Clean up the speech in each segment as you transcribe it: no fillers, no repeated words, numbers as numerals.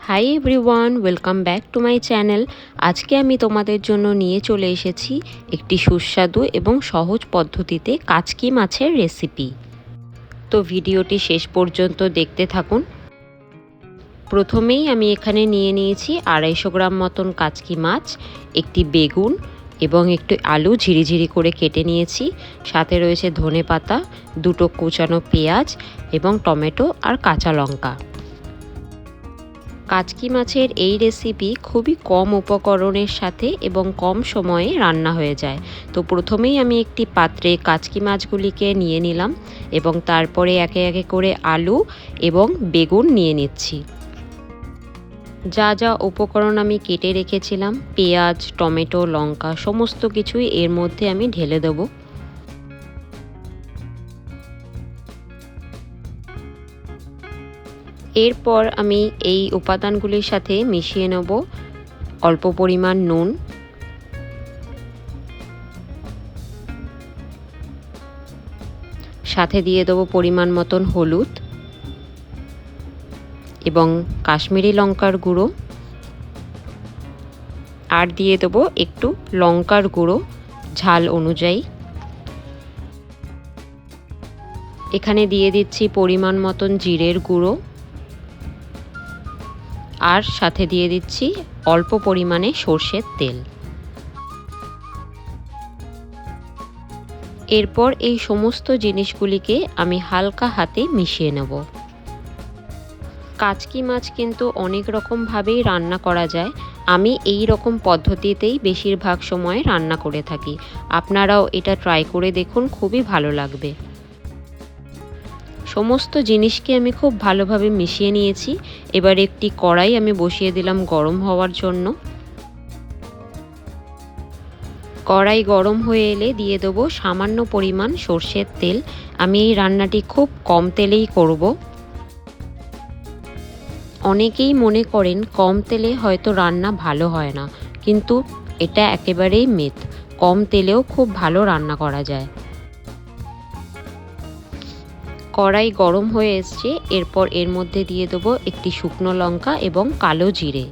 Hi everyone, welcome back to my channel. আজকে আমি তোমাদের জন্য নিয়ে চলে এসেছি একটি সুস্বাদু এবং সহজ পদ্ধতিতে কাচকি মাছের রেসিপি। তো ভিডিওটি শেষ পর্যন্ত দেখতে থাকুন। প্রথমেই আমি এখানে নিয়ে নিয়েছি 250 গ্রাম মতন কাচকি মাছ, একটি বেগুন এবং একটু আলু ঝিরিঝিরি করে কেটে নিয়েছি। সাথে রয়েছে ধনেপাতা, দুটো কুচানো পেঁয়াজ এবং টমেটো আর কাঁচা লঙ্কা। কাচকি মাছের এই রেসিপি খুবই কম উপকরণের সাথে এবং কম সময়ে রান্না হয়ে যায়। তো প্রথমেই আমি একটি পাত্রে কাচকি মাছগুলিকে নিয়ে নিলাম এবং তারপরে একে একে করে আলু এবং বেগুন নিয়ে নিচ্ছি। যা যা উপকরণ আমি কেটে রেখেছিলাম, পেঁয়াজ, টমেটো, লঙ্কা, সমস্ত কিছুই এর মধ্যে আমি ঢেলে দেবো। এরপর আমি এই উপাদানগুলির সাথে মিশিয়ে নেব অল্প পরিমাণ নুন, সাথে দিয়ে দেবো পরিমাণ মতন হলুদ এবং কাশ্মীরি লঙ্কার গুঁড়ো, আর দিয়ে দেবো একটু লঙ্কার গুঁড়ো ঝাল অনুযায়ী। এখানে দিয়ে দিচ্ছি পরিমাণ মতন জিরের গুঁড়ো, আর সাথে দিয়ে দিচ্ছি অল্প পরিমাণে সর্ষের তেল। এরপর এই সমস্ত জিনিসগুলিকে আমি হালকা হাতে মিশিয়ে নেব। কাচকি মাছ কিন্তু অনেক রকমভাবেই রান্না করা যায়। আমি এই রকম পদ্ধতিতেই বেশিরভাগ সময় রান্না করে থাকি। আপনারাও এটা ট্রাই করে দেখুন, খুবই ভালো লাগবে। সমস্ত জিনিসকে আমি খুব ভালোভাবে মিশিয়ে নিয়েছি। এবার একটি কড়াই আমি বসিয়ে দিলাম গরম হওয়ার জন্য। কড়াই গরম হয়ে এলে দিয়ে দেবো সামান্য পরিমাণ সর্ষের তেল। আমি এই রান্নাটি খুব কম তেলেই করব। অনেকেই মনে করেন কম তেলে হয়তো রান্না ভালো হয় না, কিন্তু এটা একেবারেই মিথ। কম তেলেও খুব ভালো রান্না করা যায়। কড়াই গরম হয়ে এসছে। এরপর এর মধ্যে দিয়ে দেবো একটি শুকনো লঙ্কা এবং কালো জিরে।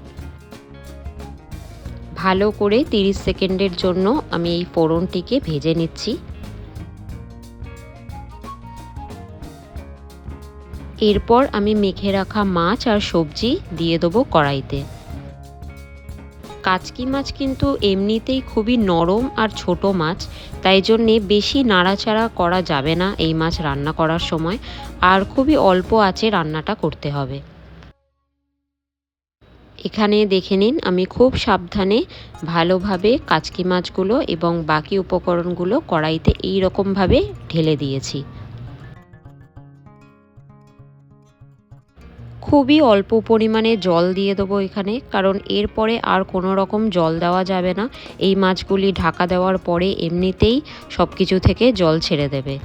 ভালো করে 30 সেকেন্ডের জন্য আমি এই ফোড়নটিকে ভেজে নিচ্ছি। এরপর আমি মেখে রাখা মাছ আর সবজি দিয়ে দেবো কড়াইতে। কাচকি মাছ কিন্তু এমনিতেই খুবই নরম আর ছোট মাছ, তাই জন্যে বেশি নাড়াচাড়া করা যাবে না এই মাছ রান্না করার সময়, আর খুবই অল্প আঁচে রান্নাটা করতে হবে। এখানে দেখে নিন, আমি খুব সাবধানে ভালোভাবে কাচকি মাছগুলো এবং বাকি উপকরণগুলো কড়াইতে এই রকমভাবে ঢেলে দিয়েছি। খুবই অল্প পরিমাণে জল দিয়ে দেবো এখানে, কারণ এরপরে আর কোনো রকম জল দেওয়া যাবে না। এই মাছগুলি ঢাকা দেওয়ার পরে এমনিতেই সব কিছু থেকে জল ছেড়ে দেবে।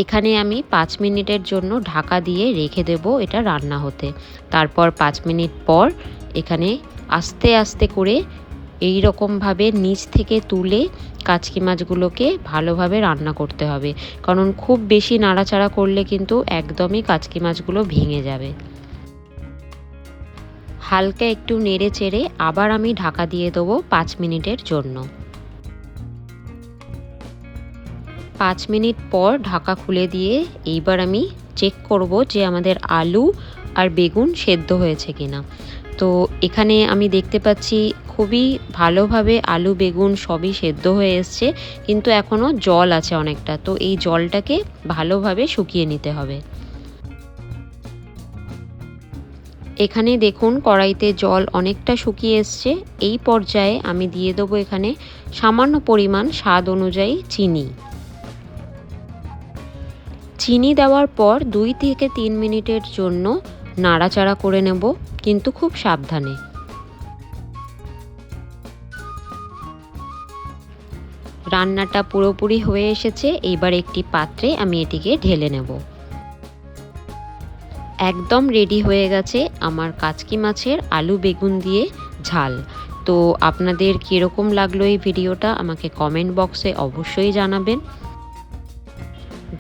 এখানে আমি 5 মিনিটের জন্য ঢাকা দিয়ে রেখে দেব এটা রান্না হতে। তারপর 5 মিনিট পর এখানে আস্তে আস্তে করে এই রকমভাবে নিচ থেকে তুলে কাচকি মাছগুলোকে ভালোভাবে রান্না করতে হবে, কারণ খুব বেশি নাড়াচাড়া করলে কিন্তু একদমই কাচকি মাছগুলো ভেঙে যাবে। হালকা একটু নেড়ে চেড়ে আবার আমি ঢাকা দিয়ে দেবো 5 মিনিটের জন্য। 5 মিনিট পর ঢাকা খুলে দিয়ে এইবার আমি চেক করব যে আমাদের আলু আর বেগুন সেদ্ধ হয়েছে কিনা। তো এখানে আমি দেখতে পাচ্ছি খুবই ভালোভাবে আলু বেগুন সবই সেদ্ধ হয়ে এসছে, কিন্তু এখনও জল আছে অনেকটা। তো এই জলটাকে ভালোভাবে শুকিয়ে নিতে হবে। এখানে দেখুন কড়াইতে জল অনেকটা শুকিয়ে এসছে। এই পর্যায়ে আমি দিয়ে দেবো এখানে সামান্য পরিমাণ স্বাদ অনুযায়ী চিনি। চিনি দেওয়ার পর 2 থেকে 3 মিনিটের জন্য নাড়াচাড়া করে নেব, কিন্তু খুব সাবধানে। রান্নাটা পুরোপুরি হয়ে এসেছে। এইবার একটি পাত্রে আমি এটিকে ঢেলে নেব। একদম রেডি হয়ে গেছে আমার কাচকি মাছের আলু বেগুন দিয়ে ঝাল। তো আপনাদের কীরকম লাগলো এই ভিডিওটা আমাকে কমেন্ট বক্সে অবশ্যই জানাবেন।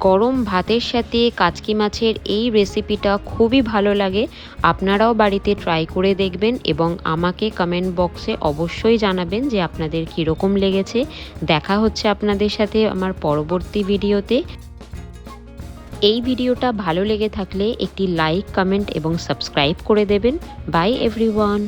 গরম ভাতের সাথে কাচকি মাছের এই রেসিপিটা খুবই ভালো লাগে। আপনারাও বাড়িতে ট্রাই করে দেখবেন এবং আমাকে কমেন্ট বক্সে অবশ্যই জানাবেন যে আপনাদের কীরকম লেগেছে। দেখা হচ্ছে আপনাদের সাথে আমার পরবর্তী ভিডিওতে। এই ভিডিওটা ভালো লেগে থাকলে একটি লাইক, কমেন্ট এবং সাবস্ক্রাইব করে দেবেন। By everyone.